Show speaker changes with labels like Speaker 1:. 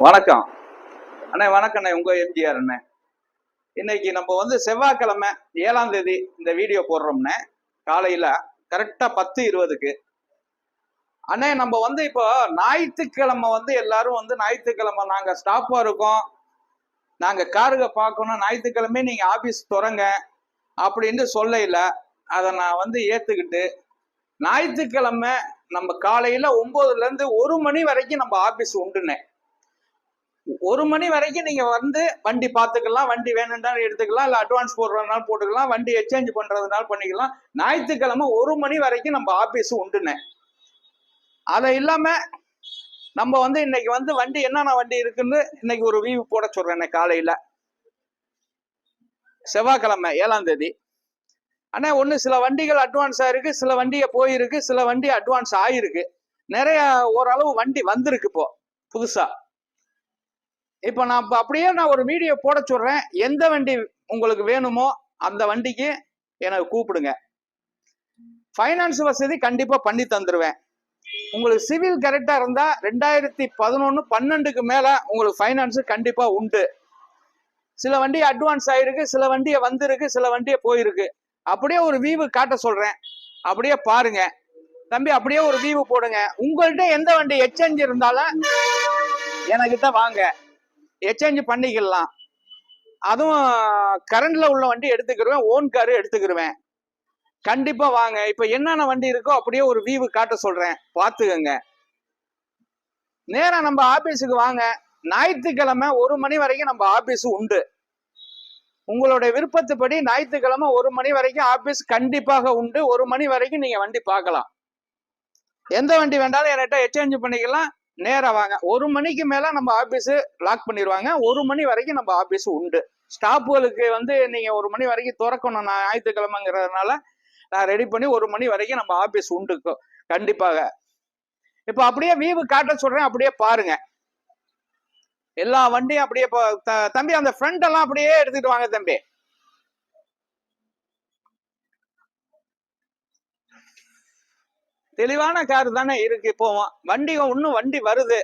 Speaker 1: வணக்கம் அண்ணே. வணக்கம் அண்ணே. உங்க எம்ஜிஆர் அண்ணே. இன்னைக்கு நம்ம வந்து செவ்வாய்க்கிழமை 7ஆம் தேதி இந்த வீடியோ போடுறோம்னே. காலையில கரெக்டா 10:20க்கு அண்ணே. நம்ம வந்து இப்போ ஞாயிற்றுக்கிழமை வந்து எல்லாரும் வந்து ஞாயிற்றுக்கிழமை நாங்க ஸ்டாப்பா இருக்கோம், நாங்க காருக பார்க்கணும், ஞாயிற்றுக்கிழமை நீங்க ஆபீஸ் தொடங்க அப்படின்னு சொல்ல அதை நான் வந்து ஏத்துக்கிட்டு ஞாயிற்றுக்கிழமை நம்ம காலையில 9ல இருந்து 1 மணி வரைக்கும் நம்ம ஆபீஸ் உண்டுனே. 1 மணி வரைக்கும் நீங்க வந்து வண்டி பார்த்துக்கலாம், வண்டி வேணும்னாலும் எடுத்துக்கலாம், இல்லை அட்வான்ஸ் போடுறதுனால போட்டுக்கலாம், வண்டி எக்ஸ்சேஞ்ச் பண்றதுனால பண்ணிக்கலாம். ஞாயிற்றுக்கிழமை 1 மணி வரைக்கும் நம்ம ஆபீஸ் உண்டுனே. அதை இல்லாம நம்ம வந்து இன்னைக்கு வந்து வண்டி என்னென்ன வண்டி இருக்குன்னு இன்னைக்கு ஒரு வியூ போட சொல்றேன். காலையில செவ்வாய்க்கிழமை 7ஆம் தேதி அண்ணா. ஒண்ணு சில வண்டிகள் அட்வான்ஸ் ஆயிருக்கு, சில வண்டிய போயிருக்கு, சில வண்டி அட்வான்ஸ் ஆயிருக்கு, நிறைய ஓரளவு வண்டி வந்திருக்கு இப்போ புதுசா. இப்ப நான் அப்படியே ஒரு வீடியோ போட சொல்றேன். எந்த வண்டி உங்களுக்கு வேணுமோ அந்த வண்டிக்கு எனக்கு கூப்பிடுங்க. ஃபைனான்ஸ் வசதி கண்டிப்பா பண்ணி தந்துருவேன். உங்களுக்கு சிவில் கரெக்டா இருந்தா 2011-12க்கு மேல உங்களுக்கு ஃபைனான்ஸ் கண்டிப்பா உண்டு. சில வண்டி அட்வான்ஸ் ஆயிருக்கு, சில வண்டிய வந்திருக்கு, சில வண்டிய போயிருக்கு. அப்படியே ஒரு வியூ காட்ட சொல்றேன், அப்படியே பாருங்க தம்பி. அப்படியே ஒரு வியூ போடுங்க. உங்கள்கிட்ட எந்த வண்டி எக்ஸ்சேஞ்ச் இருந்தாலும் எனக்கிட்ட வாங்க, எக்ஸ்சேஞ்ச் பண்ணிக்கலாம். அதுவும் கரண்ட்ல உள்ள வண்டி எடுத்துக்கிருவேன், ஓன் காரு எடுத்துக்கிருவேன். கண்டிப்பா வாங்க. இப்ப என்னென்ன வண்டி இருக்கோ அப்படியே ஒரு வியூ காட்ட சொல்றேன், பாத்துக்கங்க. நேரம் நம்ம ஆபீஸுக்கு வாங்க. ஞாயிற்றுக்கிழமை 1 மணி வரைக்கும் நம்ம ஆபீஸ் உண்டு. உங்களுடைய விருப்பத்துப்படி ஞாயிற்றுக்கிழமை 1 மணி வரைக்கும் ஆபீஸ் கண்டிப்பாக உண்டு. 1 மணி வரைக்கும் நீங்க வண்டி பார்க்கலாம். எந்த வண்டி வேண்டாலும் என்கிட்ட எக்ஸ்சேஞ்ச் பண்ணிக்கலாம். நேரம் வாங்க. 1 மணிக்கு மேல நம்ம ஆபீஸ் லாக் பண்ணிடுவாங்க. 1 மணி வரைக்கும் நம்ம ஆபீஸ் உண்டு. ஸ்டாப்புகளுக்கு வந்து நீங்க 1 மணி வரைக்கும் திறக்கணும், நான் ஞாயிற்றுக்கிழமைங்கிறதுனால நான் ரெடி பண்ணி 1 மணி வரைக்கும் நம்ம ஆபீஸ் உண்டு கண்டிப்பாக. இப்ப அப்படியே வியூ காட்ட சொல்றேன், அப்படியே பாருங்க. எல்லா வண்டியும் அப்படியே தம்பி அந்த ஃப்ரண்ட் எல்லாம் அப்படியே எடுத்துட்டு வாங்க தம்பி. தெளிவான கார் தானே இருக்கு. இப்போ வண்டி இன்னும் வண்டி வருது.